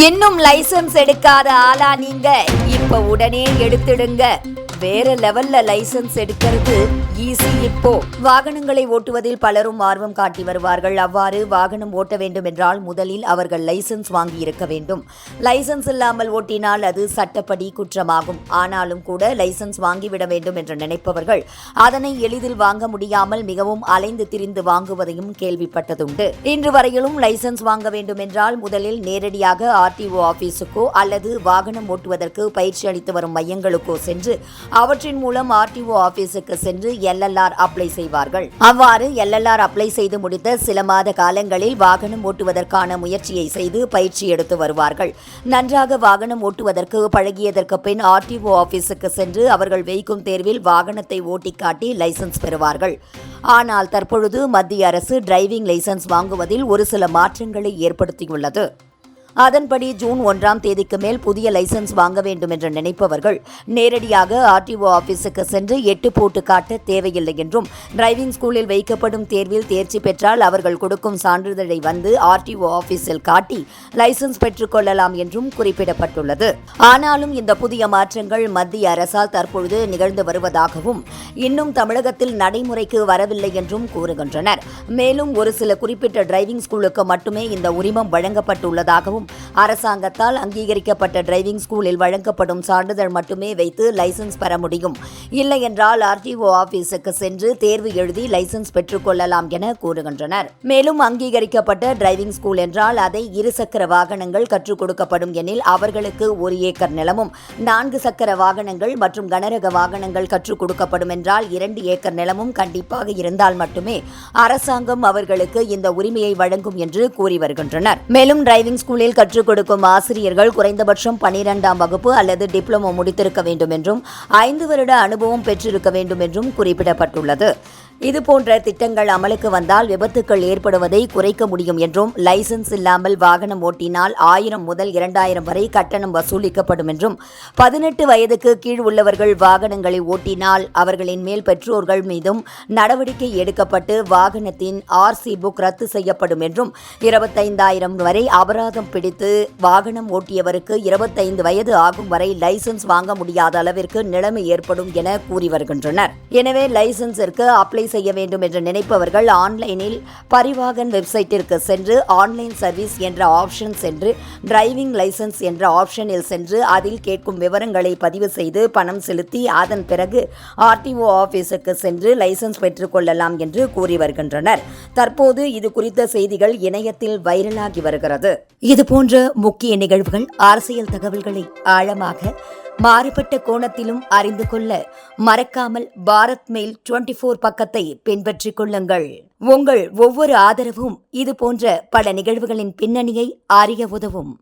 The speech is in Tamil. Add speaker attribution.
Speaker 1: இன்னும் லைசென்ஸ் எடுக்காத ஆளா நீங்க? இப்ப உடனே எடுத்துடுங்க. வேற லெவல்ல லைசென்ஸ் எடுக்கிறது ஈஸி. இப்போ வாகனங்களை ஓட்டுவதில் பலரும் ஆர்வம் காட்டி வருவார்கள். அவ்வாறு வாகனம் ஓட்ட வேண்டும் என்றால் முதலில் அவர்கள் லைசென்ஸ் வாங்கி இருக்க வேண்டும். லைசென்ஸ் இல்லாமல் ஓட்டினால் அது சட்டப்படி குற்றமாகும். ஆனாலும் கூட லைசென்ஸ் வாங்கிவிட வேண்டும் என்று நினைப்பவர்கள் அதனை எளிதில் வாங்க முடியாமல் மிகவும் அலைந்து திரிந்து வாங்குவதையும் கேள்விப்பட்டதுண்டு. இன்று வரையிலும் லைசென்ஸ் வாங்க வேண்டும் என்றால் முதலில் நேரடியாக ஆர்டிஓ ஆபீஸுக்கோ அல்லது வாகனம் ஓட்டுவதற்கு பயிற்சி அளித்து வரும் மையங்களுக்கோ சென்று அவற்றின் மூலம் ஆர்டிஓ ஆபீஸுக்கு சென்று எல்எல்ஆர் அப்ளை செய்வார்கள். அவ்வாறு எல்எல்ஆர் அப்ளை செய்து முடித்த சில மாத காலங்களில் வாகனம் ஓட்டுவதற்கான முயற்சியை செய்து பயிற்சி எடுத்து வருவார்கள். நன்றாக வாகனம் ஓட்டுவதற்கு பழகியதற்கு பின் ஆர்டிஓ ஆபீஸுக்கு சென்று அவர்கள் வைக்கும் தேர்வில் வாகனத்தை ஓட்டி காட்டி லைசென்ஸ் பெறுவார்கள். ஆனால் தற்பொழுது மத்திய அரசு டிரைவிங் லைசென்ஸ் வாங்குவதில் ஒரு சில மாற்றங்களை ஏற்படுத்தியுள்ளது. அதன்படி ஜூன் 1ஆம் தேதிக்கு மேல் புதிய லைசென்ஸ் வாங்க வேண்டும் என்று நினைப்பவர்கள் நேரடியாக ஆர்டிஓ ஆபீஸுக்கு சென்று 8 போட்டு காட்ட தேவையில்லை என்றும், டிரைவிங் ஸ்கூலில் வைக்கப்படும் தேர்வில் தேர்ச்சி பெற்றால் அவர்கள் கொடுக்கும் சான்றிதழை வந்து ஆர்டிஓ ஆபீஸில் காட்டி லைசென்ஸ் பெற்றுக் கொள்ளலாம் என்றும் குறிப்பிடப்பட்டுள்ளது. ஆனாலும் இந்த புதிய மாற்றங்கள் மத்திய அரசால் தற்பொழுது நிகழ்ந்து வருவதாகவும் இன்னும் தமிழகத்தில் நடைமுறைக்கு வரவில்லை என்றும் கூறுகின்றனர். மேலும் ஒரு சில குறிப்பிட்ட டிரைவிங் ஸ்கூலுக்கு மட்டுமே இந்த உரிமம் வழங்கப்பட்டுள்ளதாகவும், அரசாங்கத்தால் அங்கீகரிக்கப்பட்ட டிரைவிங் ஸ்கூலில் வழங்கப்படும் சான்றிதழ் மட்டுமே வைத்து லைசென்ஸ் பெற முடியும். இல்லை என்றால் ஆர்டிஓ ஆபீஸுக்கு சென்று தேர்வு எழுதி லைசென்ஸ் பெற்றுக் கொள்ளலாம் என கூறுகின்றனர். மேலும் அங்கீகரிக்கப்பட்ட டிரைவிங் ஸ்கூல் என்றால் அதை 2 சக்கர வாகனங்கள் கற்றுக் கொடுக்கப்படும் எனில் அவர்களுக்கு 1 ஏக்கர் நிலமும், 4 சக்கர வாகனங்கள் மற்றும் கனரக வாகனங்கள் கற்றுக் கொடுக்கப்படும் என்றால் 2 ஏக்கர் நிலமும் கண்டிப்பாக இருந்தால் மட்டுமே அரசாங்கம் அவர்களுக்கு இந்த உரிமையை வழங்கும் என்று கூறி வருகின்றனர். மேலும் டிரைவிங் ஸ்கூலில் கற்றுக் கொடுக்கும் ஆசிரியர்கள் குறைந்தபட்சம் 12ஆம் வகுப்பு அல்லது டிப்ளமோ முடித்திருக்க வேண்டும் என்றும் 5 வருட அனுபவம் பெற்றிருக்க வேண்டும் என்றும் குறிப்பிடப்பட்டுள்ளது. இதுபோன்ற திட்டங்கள் அமலுக்கு வந்தால் விபத்துக்கள் ஏற்படுவதை குறைக்க முடியும் என்றும், லைசென்ஸ் இல்லாமல் வாகனம் ஓட்டினால் 1000 முதல் 2000 வரை கட்டணம் வசூலிக்கப்படும் என்றும், 18 வயதுக்கு கீழ் உள்ளவர்கள் வாகனங்களை ஓட்டினால் அவர்களின் மேல் பெற்றோர்கள் மீதும் நடவடிக்கை எடுக்கப்பட்டு வாகனத்தின் ஆர்சி புக் ரத்து செய்யப்படும் என்றும், 25,000 வரை அபராதம் பிடித்து வாகனம் ஓட்டியவருக்கு 25 வயது ஆகும் வரை லைசென்ஸ் வாங்க முடியாத அளவிற்கு நிலைமை ஏற்படும் என கூறி வருகின்றனர். எனவே லைசென்ஸிற்கு அப்ளை செய்ய வேண்டும் என்று நினைப்பவர்கள் ஆன்லைனில் பரிவாகன் வெப்சைட்டிற்கு சென்று ஆன்லைன் சர்வீஸ் என்ற ஆப்ஷன் சென்று டிரைவிங் லைசென்ஸ் என்ற ஆப்ஷனில் சென்று அதில் கேட்கும் விவரங்களை பதிவு செய்து பணம் செலுத்தி அதன் பிறகு ஆர்டிஓ ஆபீஸுக்கு சென்று லைசென்ஸ் பெற்றுக் கொள்ளலாம் என்று கூறி வருகின்றனர். தற்போது இது குறித்த செய்திகள் இணையத்தில் வைரலாகி வருகிறது. இதுபோன்ற முக்கிய நிகழ்வுகள், அரசியல் தகவல்களை ஆழமாக மாறுபட்ட கோணத்திலும் அறிந்து கொள்ள மறக்காமல் பாரத் மெயில் 24 பக்கத்தை பின்பற்றிக் கொள்ளுங்கள். உங்கள் ஒவ்வொரு ஆதரவும் இதுபோன்ற பல நிகழ்வுகளின் பின்னணியை அறிய உதவும்.